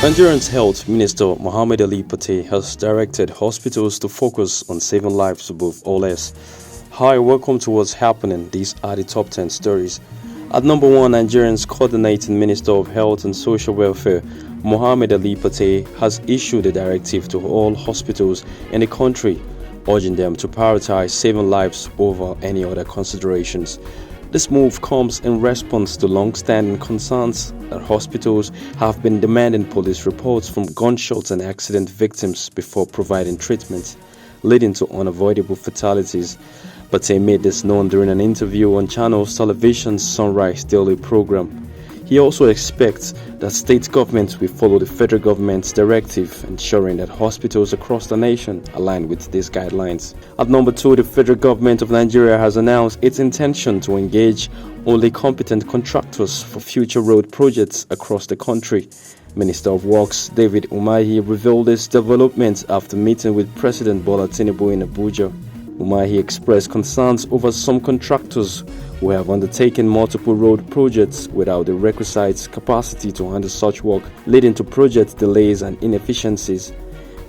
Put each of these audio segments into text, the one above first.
Nigerian's Health Minister Mohammed Ali Pate has directed hospitals to focus on saving lives above all else. Hi, welcome to what's happening. These are the top 10 stories. At number 1, Nigerian's Coordinating Minister of Health and Social Welfare, Mohammed Ali Pate, has issued a directive to all hospitals in the country, urging them to prioritize saving lives over any other considerations. This move comes in response to long-standing concerns that hospitals have been demanding police reports from gunshots and accident victims before providing treatment, leading to unavoidable fatalities. Pate made this known during an interview on Channels Television's Sunrise Daily program. He also expects that state governments will follow the federal government's directive, ensuring that hospitals across the nation align with these guidelines. At number 2, the federal government of Nigeria has announced its intention to engage only competent contractors for future road projects across the country. Minister of Works David Umahi revealed this development after meeting with President Bola Tinubu in Abuja. Umahi expressed concerns over some contractors who have undertaken multiple road projects without the requisite capacity to handle such work, leading to project delays and inefficiencies.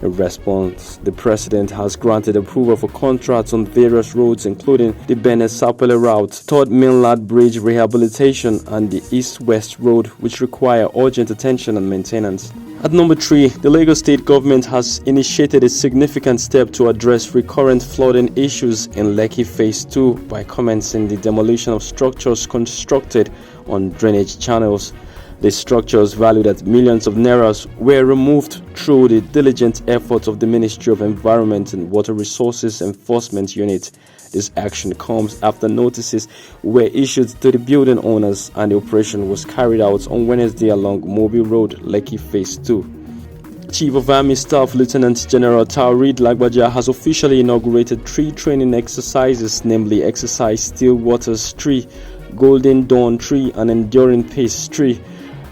In response, the president has granted approval for contracts on various roads, including the Benin-Sapele route, 3rd Mainland Bridge rehabilitation, and the East-West road, which require urgent attention and maintenance. At number 3, the Lagos state government has initiated a significant step to address recurrent flooding issues in Lekki Phase 2 by commencing the demolition of structures constructed on drainage channels. The structures, valued at millions of nairas, were removed through the diligent efforts of the Ministry of Environment and Water Resources Enforcement Unit. This action comes after notices were issued to the building owners, and the operation was carried out on Wednesday along Mobile Road, Lekki Phase 2. Chief of Army Staff Lieutenant General Taoreed Lagbaja has officially inaugurated 3 training exercises, namely Exercise Still Waters 3, Golden Dawn 3, and Enduring Pace 3.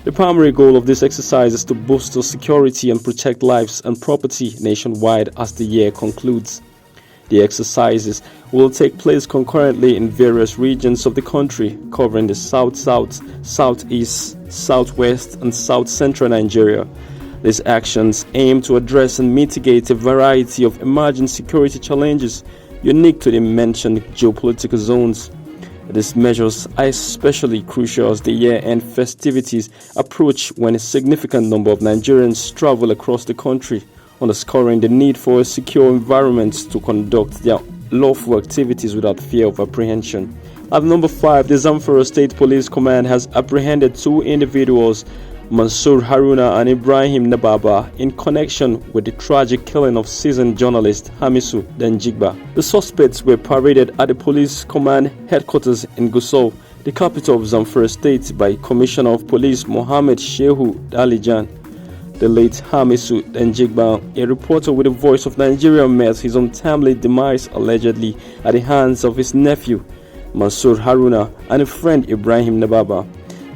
The primary goal of this exercise is to bolster security and protect lives and property nationwide as the year concludes. The exercises will take place concurrently in various regions of the country, covering the South-South, Southeast, Southwest, and South-Central Nigeria. These actions aim to address and mitigate a variety of emerging security challenges unique to the mentioned geopolitical zones. These measures are especially crucial as the year-end festivities approach, when a significant number of Nigerians travel across the country, underscoring the need for a secure environment to conduct their lawful activities without fear of apprehension. At number 5, the Zamfara State Police Command has apprehended 2 individuals, Mansour Haruna and Ibrahim Nababa, in connection with the tragic killing of seasoned journalist Hamisu Denjigba. The suspects were paraded at the police command headquarters in Gusau, the capital of Zamfara State, by Commissioner of Police Mohammed Shehu Dalijan. The late Hamisu Denjigba, a reporter with the Voice of Nigeria, met his untimely demise allegedly at the hands of his nephew, Mansour Haruna, and a friend, Ibrahim Nababa.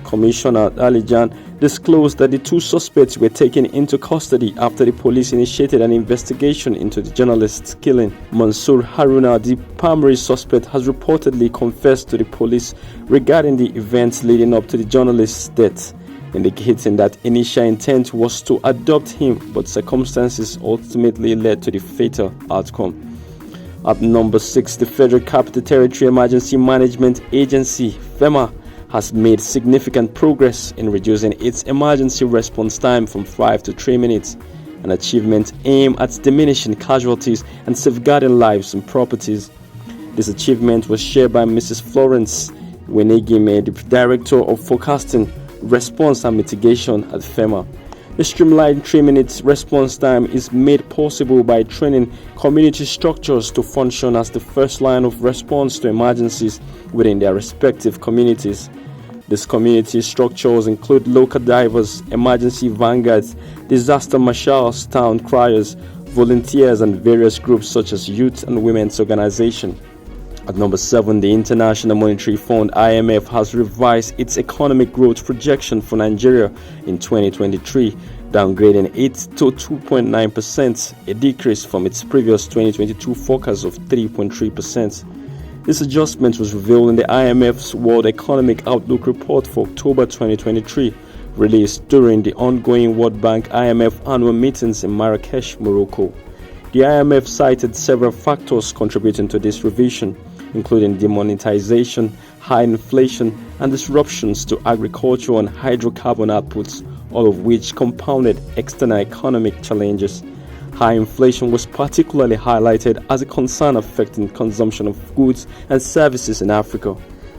Commissioner Dalijan disclosed that the 2 suspects were taken into custody after the police initiated an investigation into the journalist's killing. Mansour Haruna, the primary suspect, has reportedly confessed to the police regarding the events leading up to the journalist's death, indicating that initial intent was to adopt him, but circumstances ultimately led to the fatal outcome. At number 6, the Federal Capital Territory Emergency Management Agency, Fema, has made significant progress in reducing its emergency response time from 5 to 3 minutes, an achievement aimed at diminishing casualties and safeguarding lives and properties. This achievement was shared by Mrs. Florence Wenegime, the Director of Forecasting, Response and Mitigation at Fema. The streamlined 3-minute response time is made possible by training community structures to function as the first line of response to emergencies within their respective communities. These community structures include local divers, emergency vanguards, disaster marshals, town criers, volunteers, and various groups such as youth and women's organizations. At number 7, the International Monetary Fund (IMF) has revised its economic growth projection for Nigeria in 2023, downgrading it to 2.9%, a decrease from its previous 2022 forecast of 3.3%. This adjustment was revealed in the IMF's World Economic Outlook report for October 2023, released during the ongoing World Bank IMF annual meetings in Marrakesh, Morocco. The IMF cited several factors contributing to this revision, including demonetization, high inflation, and disruptions to agricultural and hydrocarbon outputs, all of which compounded external economic challenges. High inflation was particularly highlighted as a concern affecting consumption of goods and services in Africa.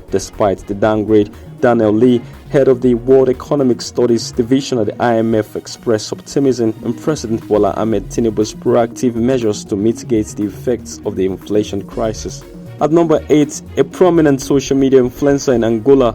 Despite the downgrade, Daniel Lee, head of the World Economic Studies Division at the IMF, expressed optimism in President Bola Ahmed Tinubu's proactive measures to mitigate the effects of the inflation crisis. At number 8, a prominent social media influencer in Angola,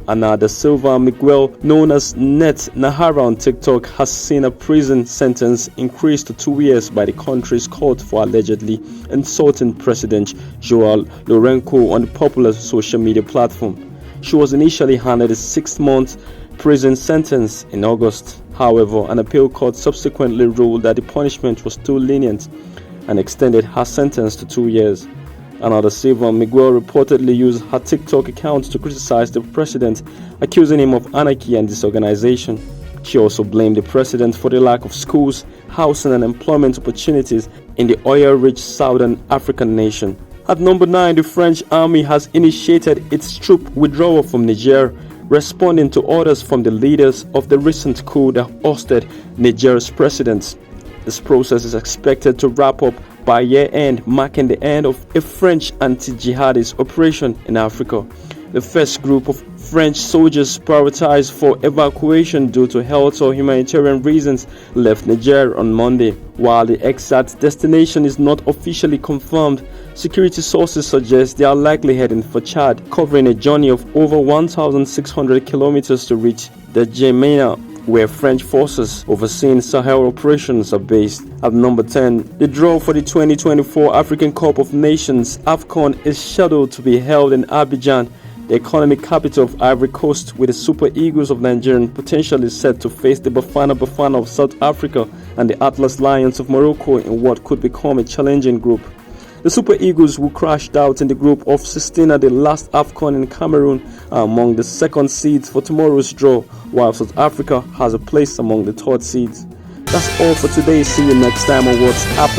Ana da Silva Miguel, known as Net Nahara on TikTok, has seen a prison sentence increased to 2 years by the country's court for allegedly insulting President Joao Lourenço on the popular social media platform. She was initially handed a 6-month prison sentence in August. However, an appeal court subsequently ruled that the punishment was too lenient and extended her sentence to 2 years. Another Silva Miguel reportedly used her TikTok account to criticize the president, accusing him of anarchy and disorganization. She also blamed the president for the lack of schools, housing and employment opportunities in the oil-rich southern African nation. At number 9, the French army has initiated its troop withdrawal from Niger, responding to orders from the leaders of the recent coup that ousted Niger's president. This process is expected to wrap up by year-end, marking the end of a French anti-jihadist operation in Africa. The first group of French soldiers prioritized for evacuation due to health or humanitarian reasons left Niger on Monday. While the exact destination is not officially confirmed, security sources suggest they are likely heading for Chad, covering a journey of over 1,600 kilometers to reach the Gemena, where French forces overseeing Sahel operations are based. At number 10, the draw for the 2024 African Cup of Nations AFCON is scheduled to be held in Abidjan, the economic capital of Ivory Coast, with the Super Eagles of Nigeria potentially set to face the Bafana Bafana of South Africa and the Atlas Lions of Morocco in what could become a challenging group. The Super Eagles, who crashed out in the group of 16 at the last AFCON in Cameroon, are among the second seeds for tomorrow's draw, while South Africa has a place among the third seeds. That's all for today. See you next time on What's Happening.